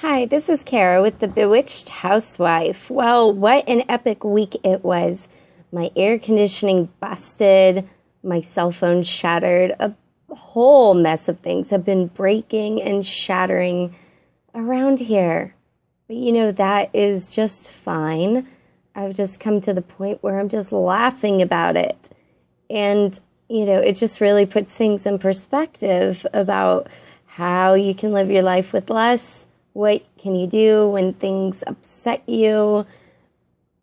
Hi, this is Kara with the Bewitched Housewife. Well, what an epic week it was. My air conditioning busted, my cell phone shattered, a whole mess of things have been breaking and shattering around here. But that is just fine. I've just come to the point where I'm just laughing about it. And, it just really puts things in perspective about how you can live your life with less. What can you do when things upset you,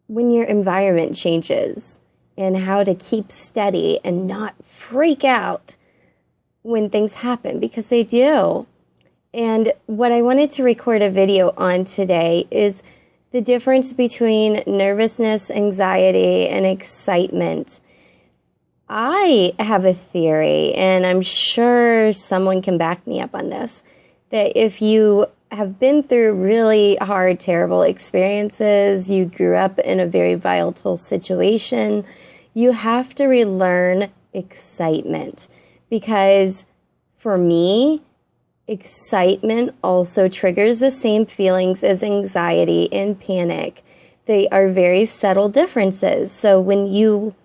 when your environment changes, and how to keep steady and not freak out when things happen, because they do. And what I wanted to record a video on today is the difference between nervousness, anxiety, and excitement. I have a theory, and I'm sure someone can back me up on this, that if you have been through really hard, terrible experiences, you grew up in a very volatile situation, you have to relearn excitement. Because for me, excitement also triggers the same feelings as anxiety and panic. They are very subtle differences. So when you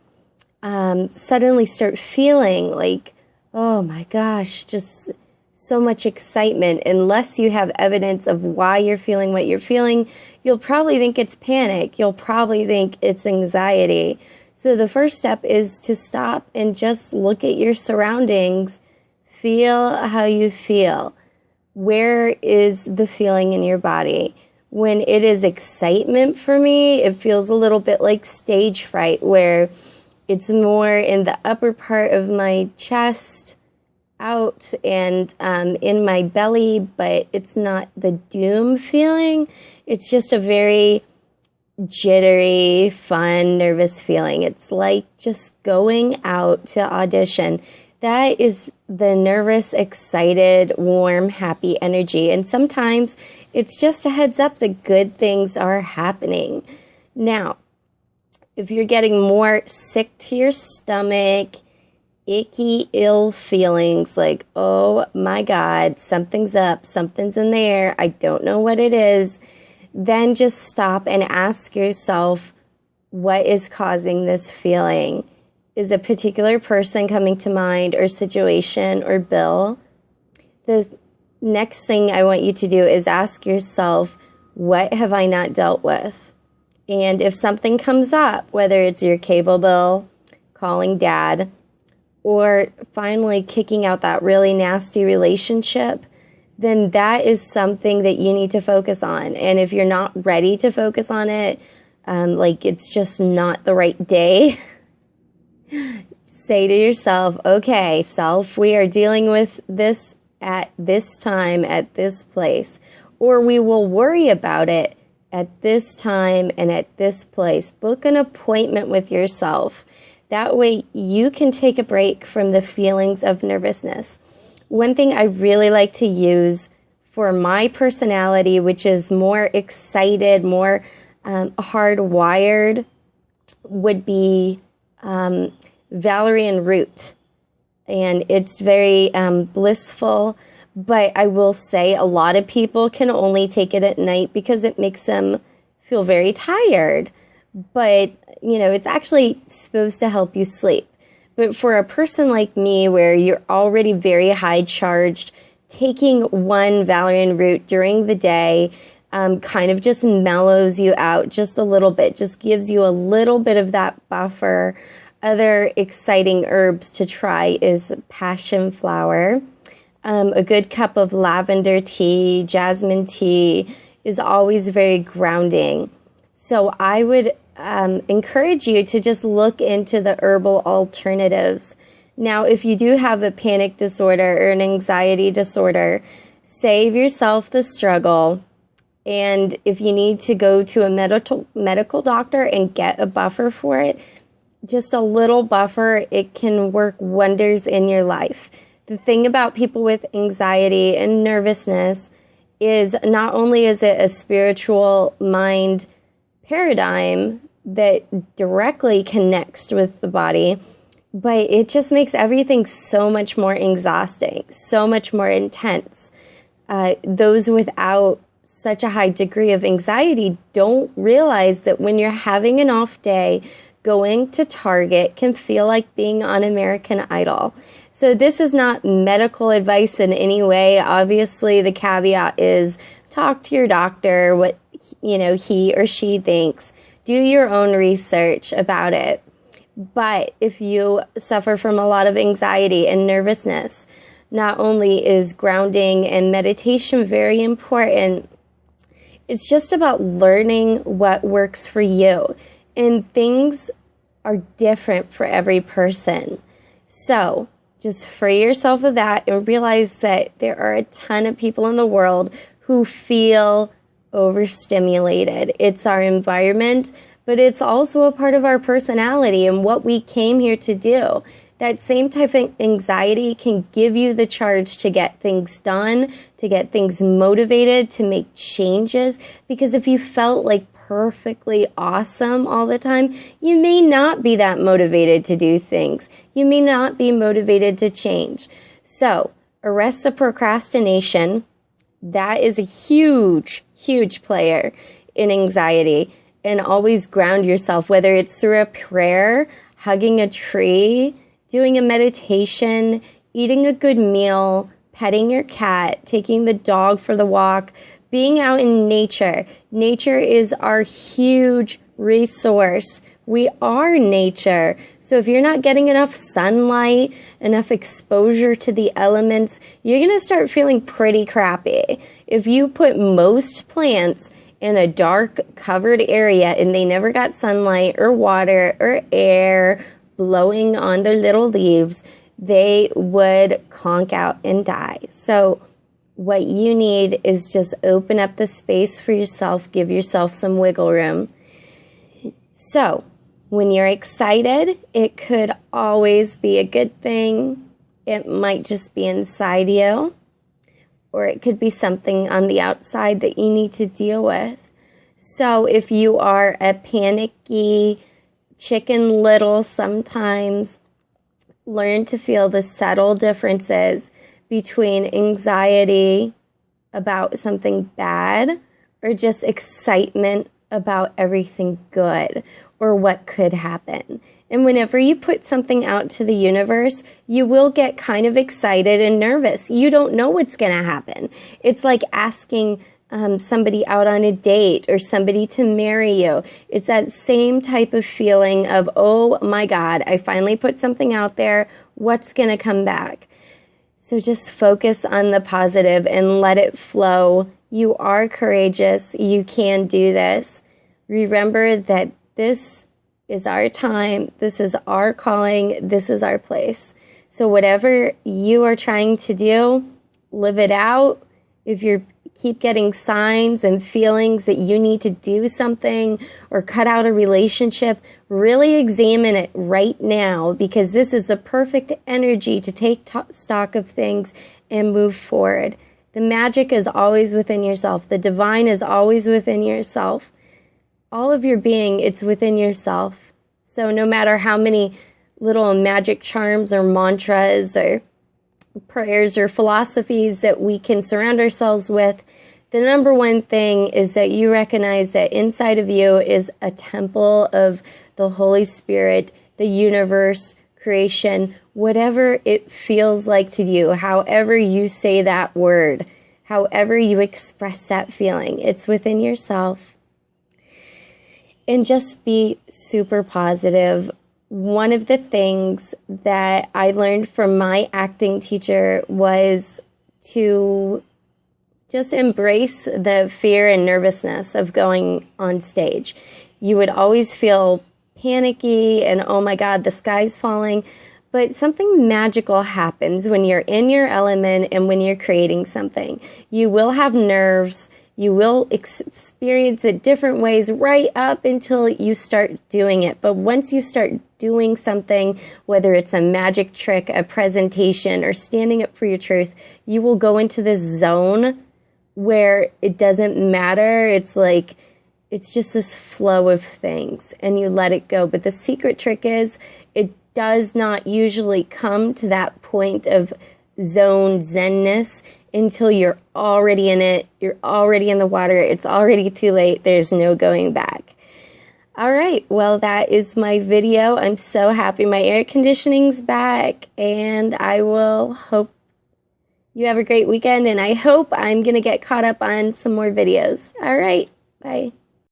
suddenly start feeling like, oh my gosh, just so much excitement, unless you have evidence of why you're feeling what you're feeling, you'll probably think it's panic. You'll probably think it's anxiety. So the first step is to stop and just look at your surroundings. Feel how you feel. Where is the feeling in your body? When it is excitement for me, it feels a little bit like stage fright, where it's more in the upper part of my chest, out and in my belly, but it's not the doom feeling. It's just a very jittery, fun, nervous feeling. It's like just going out to audition. That is the nervous, excited, warm, happy energy. And sometimes it's just a heads up that good things are happening. Now, if you're getting more sick to your stomach, icky, ill feelings like, oh my God, something's up, something's in the air, I don't know what it is, then just stop and ask yourself, what is causing this feeling? Is a particular person coming to mind, or situation, or bill? The next thing I want you to do is ask yourself, what have I not dealt with? And if something comes up, whether it's your cable bill, calling dad, or finally kicking out that really nasty relationship, then that is something that you need to focus on. And if you're not ready to focus on it, like it's just not the right day, say to yourself, okay, self, we are dealing with this at this time, at this place, or we will worry about it at this time and at this place. Book an appointment with yourself. That way you can take a break from the feelings of nervousness. One thing I really like to use for my personality, which is more excited, more hardwired, would be valerian root. And it's very blissful, but I will say a lot of people can only take it at night because it makes them feel very tired. But, it's actually supposed to help you sleep. But for a person like me, where you're already very high charged, taking one valerian root during the day kind of just mellows you out just a little bit, just gives you a little bit of that buffer. Other exciting herbs to try is passion flower. A good cup of lavender tea, jasmine tea is always very grounding. So I would encourage you to just look into the herbal alternatives. Now, if you do have a panic disorder or an anxiety disorder, save yourself the struggle. And if you need to go to a medical doctor and get a buffer for it, just a little buffer, it can work wonders in your life. The thing about people with anxiety and nervousness is not only is it a spiritual mind paradigm that directly connects with the body, but it just makes everything so much more exhausting, so much more intense. Those without such a high degree of anxiety don't realize that when you're having an off day, going to Target can feel like being on American Idol. So this is not medical advice in any way. Obviously, the caveat is talk to your doctor, what he or she thinks. Do your own research about it. But if you suffer from a lot of anxiety and nervousness, not only is grounding and meditation very important, it's just about learning what works for you. And things are different for every person. So just free yourself of that and realize that there are a ton of people in the world who feel overstimulated. It's our environment, but it's also a part of our personality and what we came here to do. That same type of anxiety can give you the charge to get things done, to get things motivated, to make changes. Because if you felt like perfectly awesome all the time, you may not be that motivated to do things. You may not be motivated to change. So, arrest the procrastination. That is a huge, huge player in anxiety. And always ground yourself, whether it's through a prayer, hugging a tree, doing a meditation, eating a good meal, petting your cat, taking the dog for the walk, being out in nature. Nature is our huge resource. We are nature. So if you're not getting enough sunlight, enough exposure to the elements, you're going to start feeling pretty crappy. If you put most plants in a dark covered area and they never got sunlight or water or air blowing on their little leaves, they would conk out and die. So what you need is just open up the space for yourself, give yourself some wiggle room. So when you're excited, it could always be a good thing. It might just be inside you, or it could be something on the outside that you need to deal with. So if you are a panicky Chicken Little sometimes, learn to feel the subtle differences between anxiety about something bad or just excitement about everything good or what could happen. And whenever you put something out to the universe, you will get kind of excited and nervous. You don't know what's going to happen. It's like asking somebody out on a date or somebody to marry you. It's that same type of feeling of, oh my God, I finally put something out there. What's going to come back? So just focus on the positive and let it flow. You are courageous. You can do this. Remember that this is our time. This is our calling. This is our place. So whatever you are trying to do, live it out. If you keep getting signs and feelings that you need to do something or cut out a relationship, really examine it right now, because this is the perfect energy to take stock of things and move forward. The magic is always within yourself. The divine is always within yourself. All of your being, it's within yourself. So no matter how many little magic charms or mantras or prayers or philosophies that we can surround ourselves with, the number one thing is that you recognize that inside of you is a temple of the Holy Spirit, the universe, creation, whatever it feels like to you, however you say that word, however you express that feeling, it's within yourself. And just be super positive. One of the things that I learned from my acting teacher was to just embrace the fear and nervousness of going on stage. You would always feel panicky and, oh my God, the sky's falling. But something magical happens when you're in your element and when you're creating something. You will have nerves. You will experience it different ways right up until you start doing it. But once you start doing something, whether it's a magic trick, a presentation, or standing up for your truth, you will go into this zone where it doesn't matter. It's like, it's just this flow of things and you let it go. But the secret trick is it does not usually come to that point of zone zenness until you're already in it. You're already in the water. It's already too late. There's no going back. All right. Well, that is my video. I'm so happy my air conditioning's back, and I will hope you have a great weekend, and I hope I'm going to get caught up on some more videos. All right. Bye.